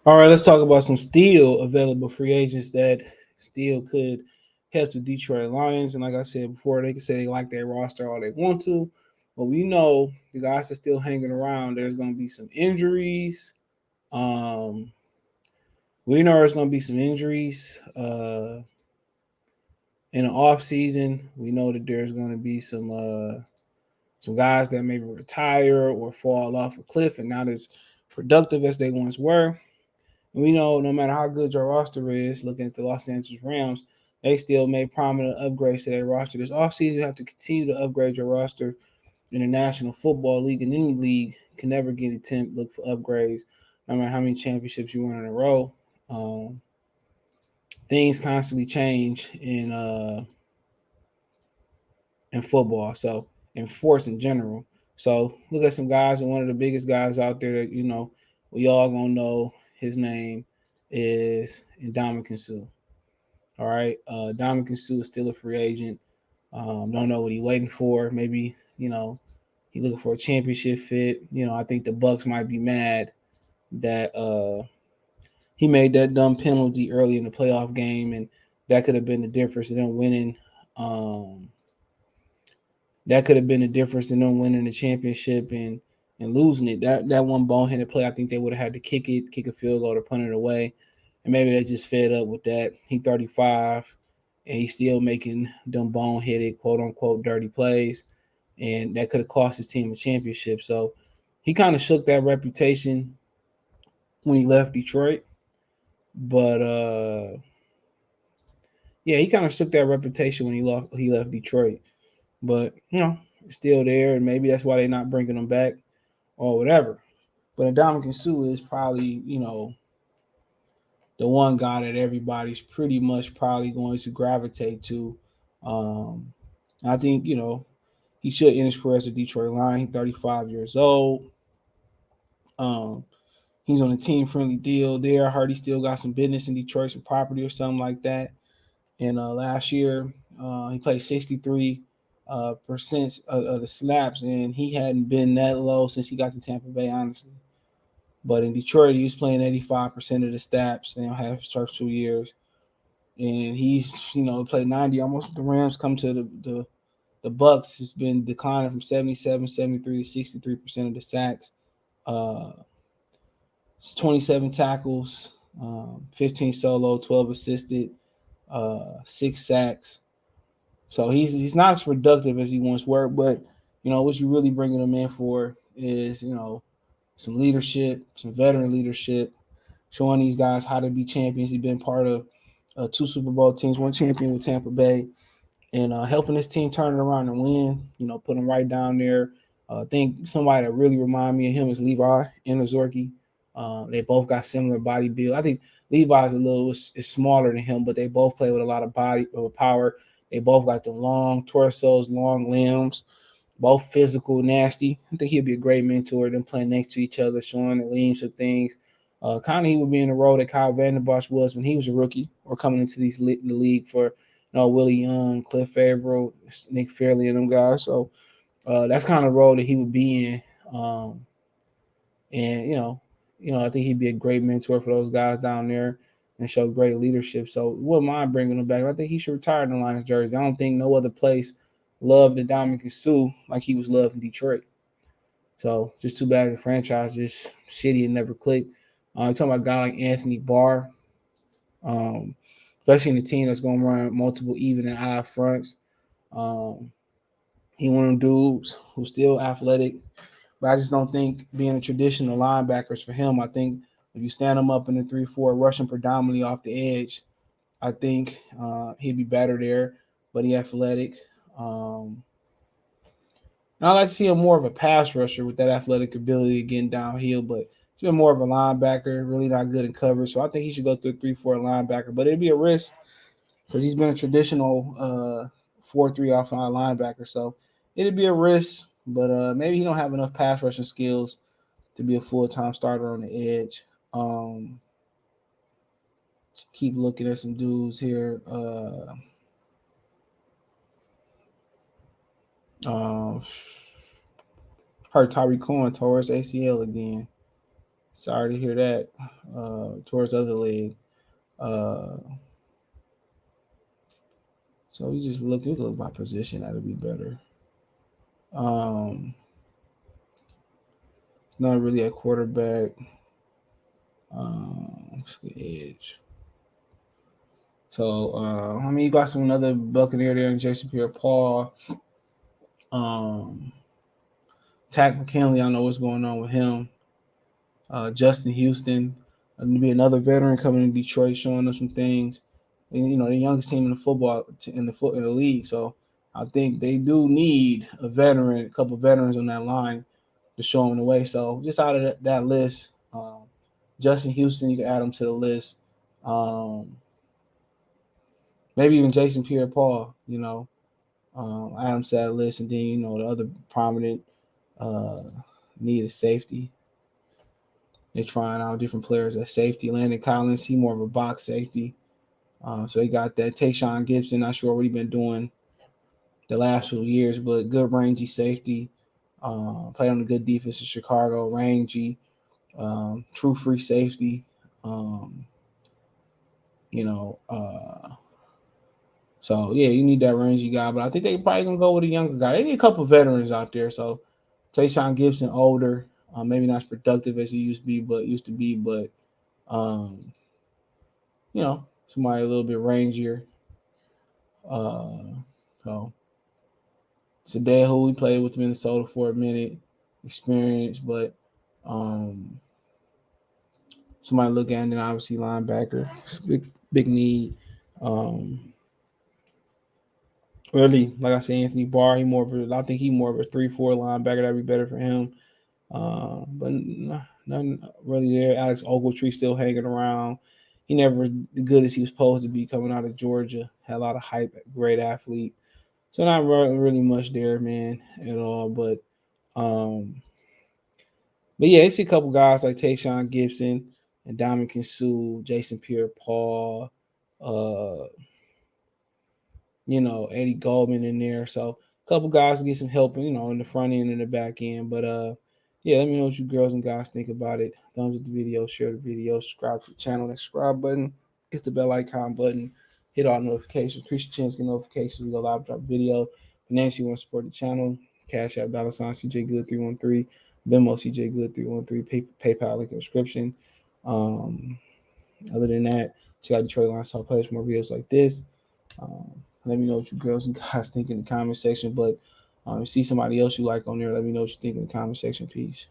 All right, let's talk about some still available free agents that still could help the Detroit Lions. And like I said before, they can say they like their roster all they want to, but we know the guys are still hanging around. There's going to be some injuries. Um, we know there's going to be some injuries in the off season. We know that there's going to be some guys that maybe retire or fall off a cliff and not as productive as they once were. And we know no matter how good your roster is, looking at the Los Angeles Rams, they still made prominent upgrades to their roster. This offseason, you have to continue to upgrade your roster in the National Football League. And any league can never get a temp look for upgrades, no matter how many championships you win in a row. Um, Things constantly change in football, so in sports in general. So look at some guys, and one of the biggest guys out there that we all gonna know his name is Ndamukong Suh. All right, Ndamukong Suh is still a free agent. Don't know what he's waiting for. Maybe he looking for a championship fit. I think the Bucks might be mad that he made that dumb penalty early in the playoff game, and that could have been the difference in them winning. Um, that could have been the difference in them winning the championship and losing it. That one boneheaded play, I think they would have had to kick a field goal, or punt it away, and maybe they just fed up with that. He 35, and he's still making them boneheaded, quote unquote, dirty plays, and that could have cost his team a championship. So he kind of shook that reputation when he left Detroit, but yeah, he kind of shook that reputation when he left Detroit. But it's still there, and maybe that's why they're not bringing him back or whatever. But Ndamukong Suh is probably the one guy that everybody's pretty much probably going to gravitate to. Um, I think he should end his career as a Detroit Lion. He's 35 years old. Um, he's on a team friendly deal there. I heard he still got some business in Detroit, some property or something like that. And last year, he played 63 percent of the snaps, and he hadn't been that low since he got to Tampa Bay, honestly. But in Detroit, he was playing 85% of the snaps. Half his first 2 years, and he's played 90 almost. The Rams come to the Bucks. It's been declining from 77, 73 to 63% of the sacks. Uh, it's 27 tackles, 15 solo, 12 assisted, 6 sacks. So he's not as productive as he once were, but what you're really bringing him in for is some leadership, some veteran leadership, showing these guys how to be champions. He's been part of 2 Super Bowl teams, one champion with Tampa Bay, and helping this team turn it around and win. Put him right down there. I think somebody that really remind me of him is Levi Zorki. They both got similar body build. I think Levi's a little is smaller than him, but they both play with a lot of body power. They both got the long torsos, long limbs, both physical, nasty. I think he'd be a great mentor. Them playing next to each other, showing the limbs of things. Kind of he would be in the role that Kyle Vandenbosch was when he was a rookie or coming into the league for Willie Young, Cliff Favreau, Nick Fairley, and them guys. So that's kind of role that he would be in. And I think he'd be a great mentor for those guys down there and show great leadership. So wouldn't mind bringing him back. I think he should retire in the Lions jersey. I don't think no other place loved the Ndamukong Suh like he was loved in Detroit. So just too bad the franchise just shitty and never clicked. You're talking about a guy like Anthony Barr, um, especially in a team that's going to run multiple even and odd fronts. Um, he one of them dudes who's still athletic, but I just don't think being a traditional linebacker is for him. I think if you stand him up in the 3-4, rushing predominantly off the edge, I think he'd be better there. But he athletic. Um, I like to see him more of a pass rusher with that athletic ability getting downhill, but he's been more of a linebacker, really not good in coverage. So I think he should go through a 3-4 linebacker, but it'd be a risk because he's been a traditional 4-3 offensive linebacker. So it'd be a risk, but maybe he don't have enough pass rushing skills to be a full time starter on the edge. Keep looking at some dudes here. Uh, Hurt Tyreek Cohen tore his ACL again. Sorry to hear that. Towards the other leg. Uh, so we could look by position. That'd be better. Um, it's not really a quarterback. Edge. So I mean, you got some another Buccaneer there in Jason Pierre-Paul. Um, Tack McKinley, I know what's going on with him. Justin Houston, to be another veteran coming in Detroit, showing us some things. And you know, the youngest team in the football in the league. So I think they do need a couple of veterans on that line to show them the way. So just out of that list, Justin Houston, you can add him to the list. Um, Maybe even Jason Pierre-Paul, you know, add him to that list, and then you know the other prominent uh, need is safety. They're trying out different players at safety. Landon Collins, he more of a box safety. So they got that. Tayshawn Gibson, not sure what he been doing the last few years, but good rangy safety. Played on a good defense in Chicago, rangy, true free safety. Um, you know, so yeah, you need that rangy guy, but I think they probably gonna go with a younger guy. They need a couple veterans out there. So Tayshawn Gibson, older, maybe not as productive as he used to be, but um, you know, somebody a little bit rangier. Uh, so today, who we played with Minnesota for a minute, experience, but um, somebody look at, and then obviously linebacker, it's a big need. Um, really, like I said, Anthony Barr, I think he more of a 3-4 linebacker. That'd be better for him. But nothing really there. Alex Ogletree still hanging around. He never was good as he was supposed to be coming out of Georgia. Had a lot of hype, great athlete. So not really much there, man, at all. But yeah, it's a couple guys like Tayshawn Gibson and Dominican Sue, Jason Pierre-Paul, uh, you know, Eddie Goldman in there. So a couple guys to get some help, you know, in the front end and the back end. But yeah, let me know what you girls and guys think about it. Thumbs up the video, share the video, subscribe to the channel, that subscribe button, hit the bell icon button, hit all notifications, increase your chance to get notifications. We go live drop video. Financially, you want to support the channel, Cash App, $sign CJ Good 313, Venmo CJ Good 313, PayPal link in the description. Um, Other than that, check out Detroit Lions Talk Players for more videos like this. Um, Let me know what you girls and guys think in the comment section. But see somebody else you like on there, let me know what you think in the comment section. Peace.